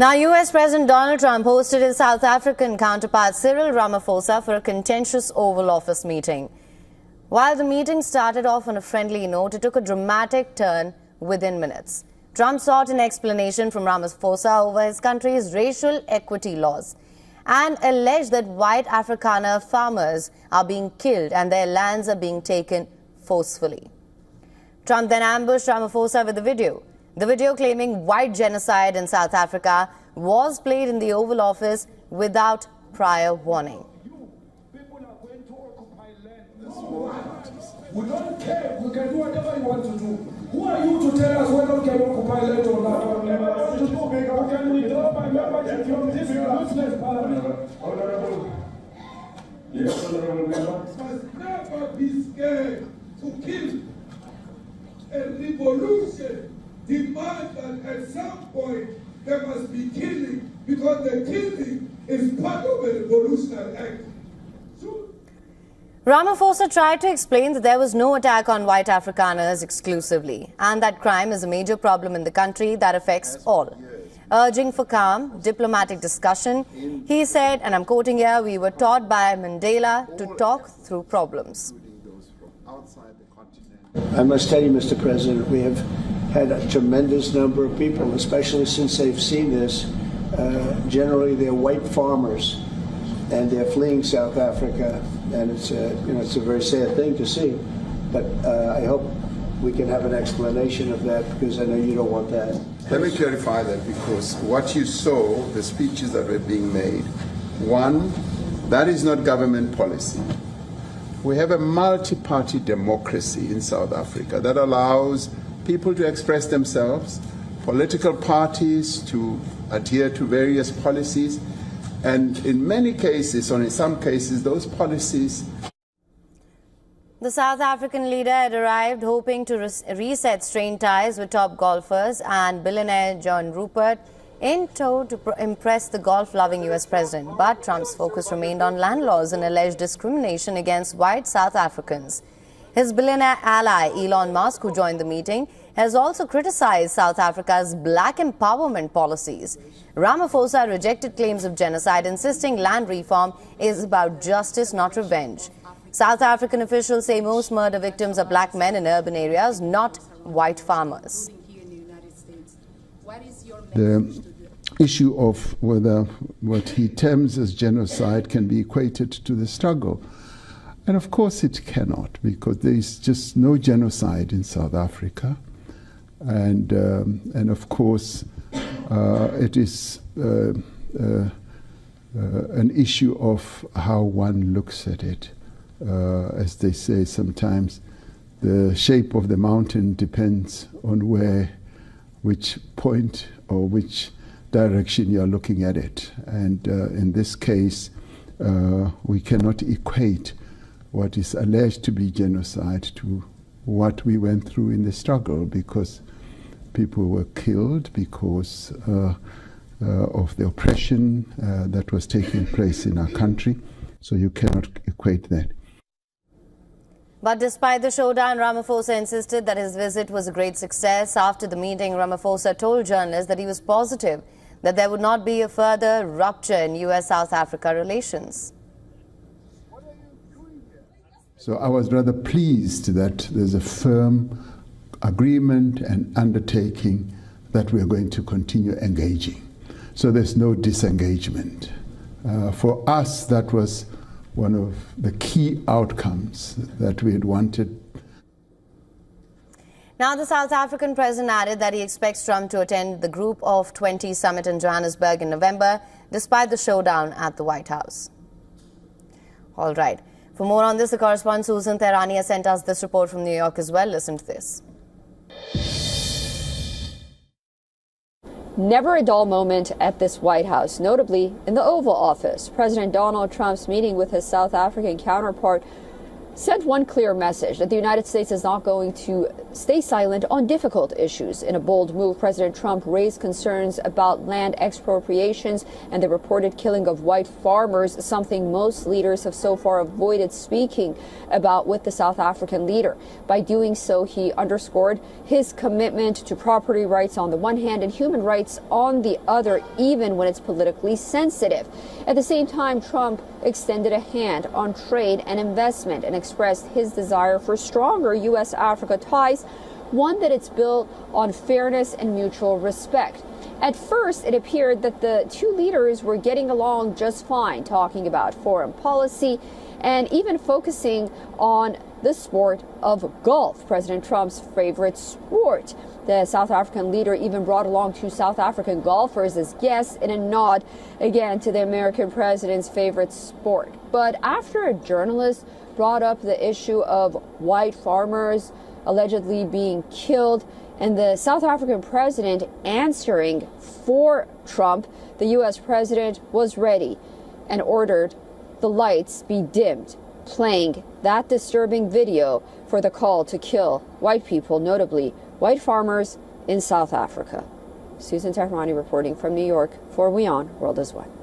Now, US President Donald Trump hosted his South African counterpart Cyril Ramaphosa for a contentious Oval Office meeting. While the meeting started off on a friendly note, it took a dramatic turn within minutes. Trump sought an explanation from Ramaphosa over his country's racial equity laws and alleged that white Afrikaner farmers are being killed and their lands are being taken forcefully. Trump then ambushed Ramaphosa with a video. The video claiming white genocide in South Africa was played in the Oval Office without prior warning. People are going to occupy land. We don't care. We can do whatever you want to do. Who are you to tell us whether we can occupy land or not? How can we withdraw my membership from this useless parliament? Yes, honorable member. Must never be scared to kill. A revolution demands that at some point there must be killing, because the killing is part of a revolutionary act. Ramaphosa tried to explain that there was no attack on white Afrikaners exclusively and that crime is a major problem in the country that affects all. Urging for calm, diplomatic discussion, he said, and I'm quoting here, "We were taught by Mandela to talk through problems." I must tell you, Mr. President, we have had a tremendous number of people, especially since they've seen this. Generally, they're white farmers, and they're fleeing South Africa, and it's a very sad thing to see. But I hope we can have an explanation of that, because I know you don't want that. Let me clarify that, because what you saw, the speeches that were being made, one, that is not government policy. We have a multi-party democracy in South Africa that allows people to express themselves, political parties to adhere to various policies, and in many cases, or in some cases, those policies. The South African leader had arrived hoping to reset strained ties with top golfers and billionaire John Rupert in tow to impress the golf-loving US president. But Trump's focus remained on land laws and alleged discrimination against white South Africans. His billionaire ally, Elon Musk, who joined the meeting, has also criticized South Africa's black empowerment policies. Ramaphosa rejected claims of genocide, insisting land reform is about justice, not revenge. South African officials say most murder victims are black men in urban areas, not white farmers. The issue of whether what he terms as genocide can be equated to the struggle. And of course it cannot, because there is just no genocide in South Africa. And of course it is an issue of how one looks at it. As they say sometimes, the shape of the mountain depends on which point or which direction you are looking at it. And in this case, we cannot equate what is alleged to be genocide to what we went through in the struggle, because people were killed because of the oppression that was taking place in our country. So you cannot equate that. But despite the showdown, Ramaphosa insisted that his visit was a great success. After the meeting, Ramaphosa told journalists that he was positive that there would not be a further rupture in US-South Africa relations. So I was rather pleased that there's a firm agreement and undertaking that we're going to continue engaging. So there's no disengagement. For us, that was one of the key outcomes that we had wanted. Now, the South African president added that he expects Trump to attend the Group of 20 summit in Johannesburg in November, despite the showdown at the White House. All right. For more on this, the correspondent Susan Tehrani has sent us this report from New York as well. Listen to this. Never a dull moment at this White House, notably in the Oval Office. President Donald Trump's meeting with his South African counterpart sent one clear message that the United States is not going to stay silent on difficult issues. In a bold move, President Trump raised concerns about land expropriations and the reported killing of white farmers, something most leaders have so far avoided speaking about with the South African leader. By doing so, he underscored his commitment to property rights on the one hand and human rights on the other, even when it's politically sensitive. At the same time, Trump extended a hand on trade and investment and expressed his desire for stronger U.S.-Africa ties, one that it's built on fairness and mutual respect. At first, it appeared that the two leaders were getting along just fine, talking about foreign policy and even focusing on the sport of golf, President Trump's favorite sport. The South African leader even brought along two South African golfers as guests in a nod, again, to the American president's favorite sport. But after a journalist brought up the issue of white farmers allegedly being killed and the South African president answering for Trump, the U.S. president was ready and ordered the lights be dimmed, playing that disturbing video for the call to kill white people, notably white farmers in South Africa. Susan Tehrani reporting from New York for WION World is One.